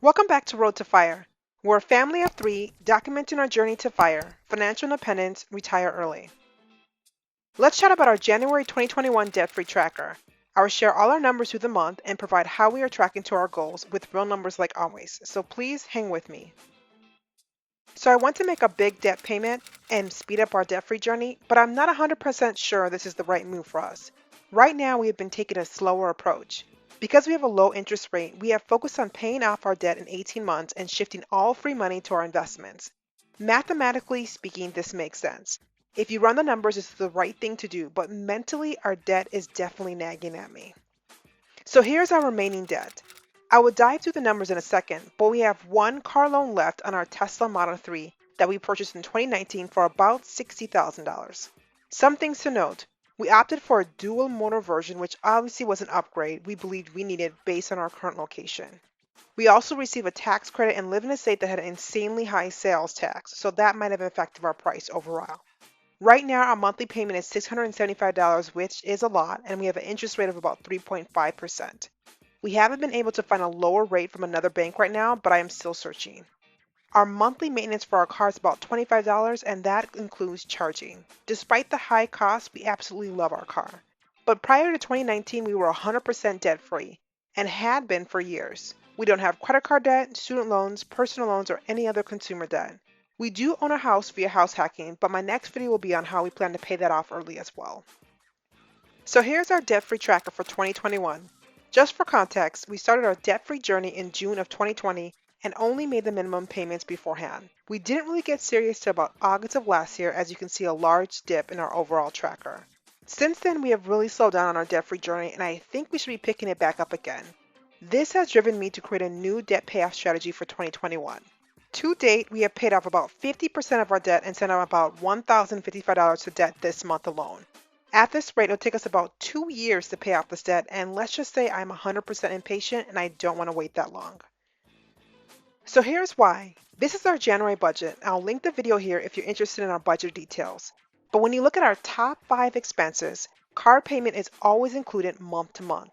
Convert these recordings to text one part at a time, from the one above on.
Welcome back to Road to Fire. We're a family of three documenting our journey to fire, financial independence, retire early. Let's chat about our January 2021 debt-free tracker. I will share all our numbers through the month and provide how we are tracking to our goals with real numbers like always, so please hang with me. So I want to make a big debt payment and speed up our debt-free journey, but I'm not 100% sure this is the right move for us. Right now, we have been taking a slower approach. Because we have a low interest rate, we have focused on paying off our debt in 18 months and shifting all free money to our investments. Mathematically speaking, this makes sense. If you run the numbers, it's the right thing to do, but mentally, our debt is definitely nagging at me. So here's our remaining debt. I will dive through the numbers in a second, but we have one car loan left on our Tesla Model 3 that we purchased in 2019 for about $60,000. Some things to note. We opted for a dual motor version, which obviously was an upgrade we believed we needed based on our current location. We also received a tax credit and live in a state that had an insanely high sales tax, so that might have affected our price overall. Right now, our monthly payment is $675, which is a lot, and we have an interest rate of about 3.5%. We haven't been able to find a lower rate from another bank right now, but I am still searching. Our monthly maintenance for our car is about $25, and that includes charging. Despite the high cost, we absolutely love our car. But prior to 2019, we were 100% debt free and had been for years. We don't have credit card debt, student loans, personal loans, or any other consumer debt. We do own a house via house hacking, but my next video will be on how we plan to pay that off early as well. So here's our debt-free tracker for 2021. Just for context, we started our debt-free journey in June of 2020 and only made the minimum payments beforehand. We didn't really get serious till about August of last year, as you can see a large dip in our overall tracker. Since then, we have really slowed down on our debt-free journey, and I think we should be picking it back up again. This has driven me to create a new debt payoff strategy for 2021. To date, we have paid off about 50% of our debt and sent out about $1,055 to debt this month alone. At this rate, it'll take us about 2 years to pay off this debt, and let's just say I'm 100% impatient and I don't want to wait that long. So here's why. This is our January budget. I'll link the video here if you're interested in our budget details. But when you look at our top 5 expenses, car payment is always included month to month.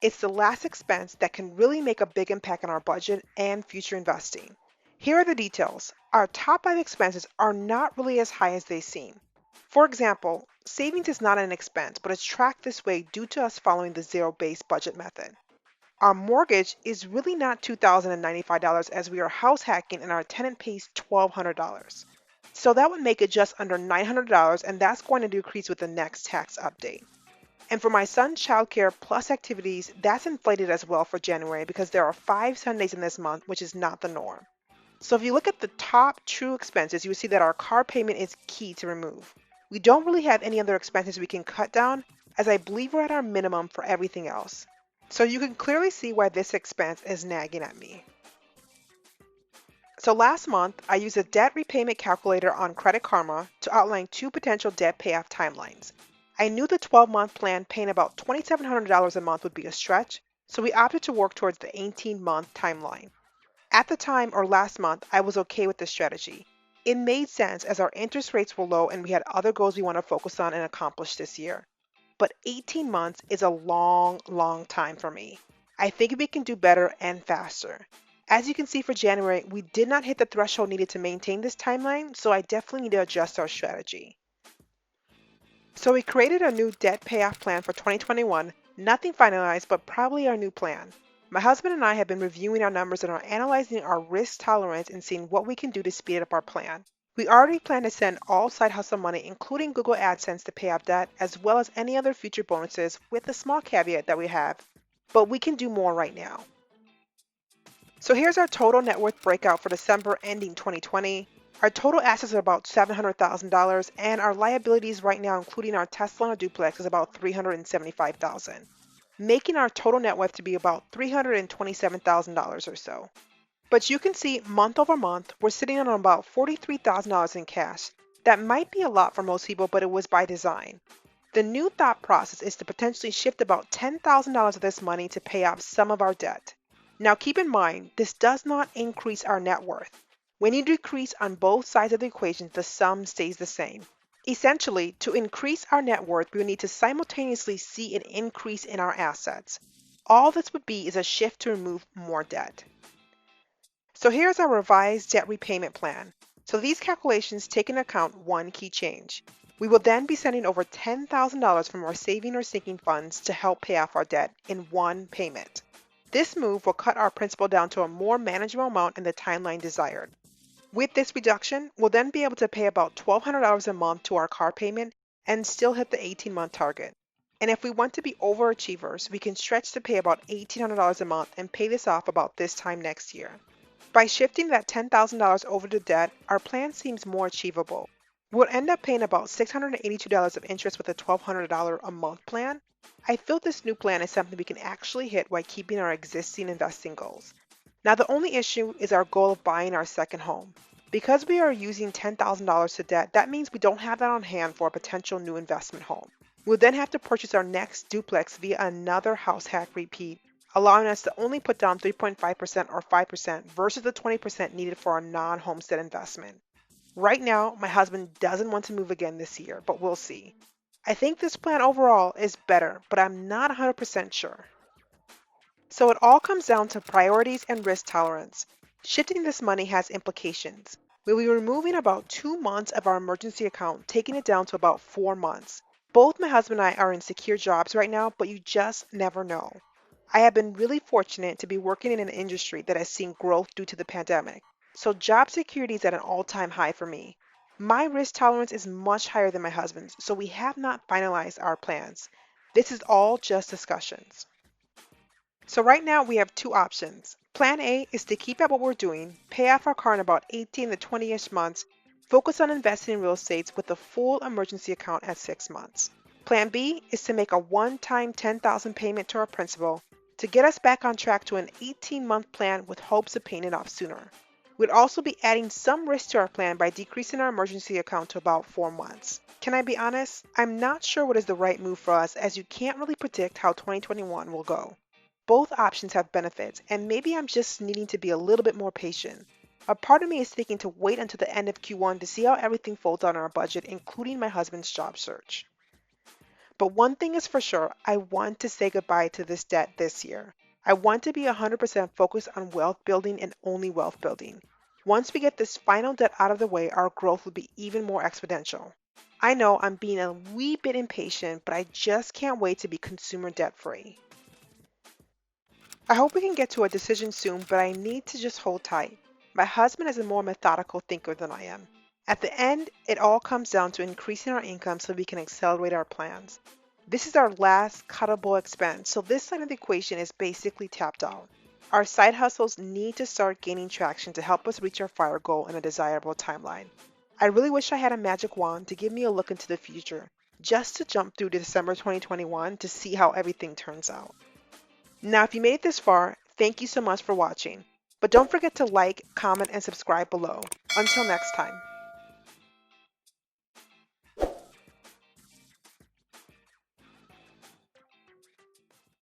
It's the last expense that can really make a big impact on our budget and future investing. Here are the details. Our top 5 expenses are not really as high as they seem. For example, savings is not an expense, but it's tracked this way due to us following the zero-based budget method. Our mortgage is really not $2,095 as we are house hacking and our tenant pays $1,200. So that would make it just under $900, and that's going to decrease with the next tax update. And for my son's childcare plus activities, that's inflated as well for January because there are 5 Sundays in this month, which is not the norm. So if you look at the top true expenses, you will see that our car payment is key to remove. We don't really have any other expenses we can cut down, as I believe we're at our minimum for everything else. So you can clearly see why this expense is nagging at me. So last month, I used a debt repayment calculator on Credit Karma to outline 2 potential debt payoff timelines. I knew the 12-month plan paying about $2,700 a month would be a stretch, so we opted to work towards the 18-month timeline. At the time, or last month, I was okay with this strategy. It made sense as our interest rates were low and we had other goals we want to focus on and accomplish this year. But 18 months is a long, long time for me. I think we can do better and faster. As you can see for January, we did not hit the threshold needed to maintain this timeline, so I definitely need to adjust our strategy. So we created a new debt payoff plan for 2021, nothing finalized, but probably our new plan. My husband and I have been reviewing our numbers and are analyzing our risk tolerance and seeing what we can do to speed up our plan. We already plan to send all side hustle money, including Google AdSense, to pay off debt, as well as any other future bonuses, with a small caveat that we have. But we can do more right now. So here's our total net worth breakout for December ending 2020. Our total assets are about $700,000, and our liabilities right now, including our Tesla and our duplex, is about $375,000. Making our total net worth to be about $327,000 or so. But you can see month over month, we're sitting on about $43,000 in cash. That might be a lot for most people, but it was by design. The new thought process is to potentially shift about $10,000 of this money to pay off some of our debt. Now keep in mind, this does not increase our net worth. When you decrease on both sides of the equation, the sum stays the same. Essentially, to increase our net worth, we would need to simultaneously see an increase in our assets. All this would be is a shift to remove more debt. So here's our revised debt repayment plan. So these calculations take into account one key change. We will then be sending over $10,000 from our saving or sinking funds to help pay off our debt in one payment. This move will cut our principal down to a more manageable amount in the timeline desired. With this reduction, we'll then be able to pay about $1,200 a month to our car payment and still hit the 18-month target. And if we want to be overachievers, we can stretch to pay about $1,800 a month and pay this off about this time next year. By shifting that $10,000 over to debt, our plan seems more achievable. We'll end up paying about $682 of interest with a $1,200 a month plan. I feel this new plan is something we can actually hit while keeping our existing investing goals. Now, the only issue is our goal of buying our second home. Because we are using $10,000 to debt, that means we don't have that on hand for a potential new investment home. We'll then have to purchase our next duplex via another house hack repeat, allowing us to only put down 3.5% or 5% versus the 20% needed for our non-homestead investment. Right now, my husband doesn't want to move again this year, but we'll see. I think this plan overall is better, but I'm not 100% sure. So it all comes down to priorities and risk tolerance. Shifting this money has implications. We'll be removing about 2 months of our emergency account, taking it down to about 4 months. Both my husband and I are in secure jobs right now, but you just never know. I have been really fortunate to be working in an industry that has seen growth due to the pandemic, so job security is at an all-time high for me. My risk tolerance is much higher than my husband's, so we have not finalized our plans. This is all just discussions. So right now we have two options. Plan A is to keep at what we're doing, pay off our car in about 18 to 20-ish months, focus on investing in real estate with a full emergency account at 6 months. Plan B is to make a one-time $10,000 payment to our principal to get us back on track to an 18-month plan with hopes of paying it off sooner. We'd also be adding some risk to our plan by decreasing our emergency account to about 4 months. Can I be honest? I'm not sure what is the right move for us, as you can't really predict how 2021 will go. Both options have benefits, and maybe I'm just needing to be a little bit more patient. A part of me is thinking to wait until the end of Q1 to see how everything folds on our budget, including my husband's job search. But one thing is for sure, I want to say goodbye to this debt this year. I want to be 100% focused on wealth building and only wealth building. Once we get this final debt out of the way, our growth will be even more exponential. I know I'm being a wee bit impatient, but I just can't wait to be consumer debt free. I hope we can get to a decision soon, but I need to just hold tight. My husband is a more methodical thinker than I am. At the end, it all comes down to increasing our income so we can accelerate our plans. This is our last cuttable expense, so this side of the equation is basically tapped out. Our side hustles need to start gaining traction to help us reach our fire goal in a desirable timeline. I really wish I had a magic wand to give me a look into the future, just to jump through to December 2021 to see how everything turns out. Now, if you made it this far, thank you so much for watching. But don't forget to like, comment, and subscribe below. Until next time.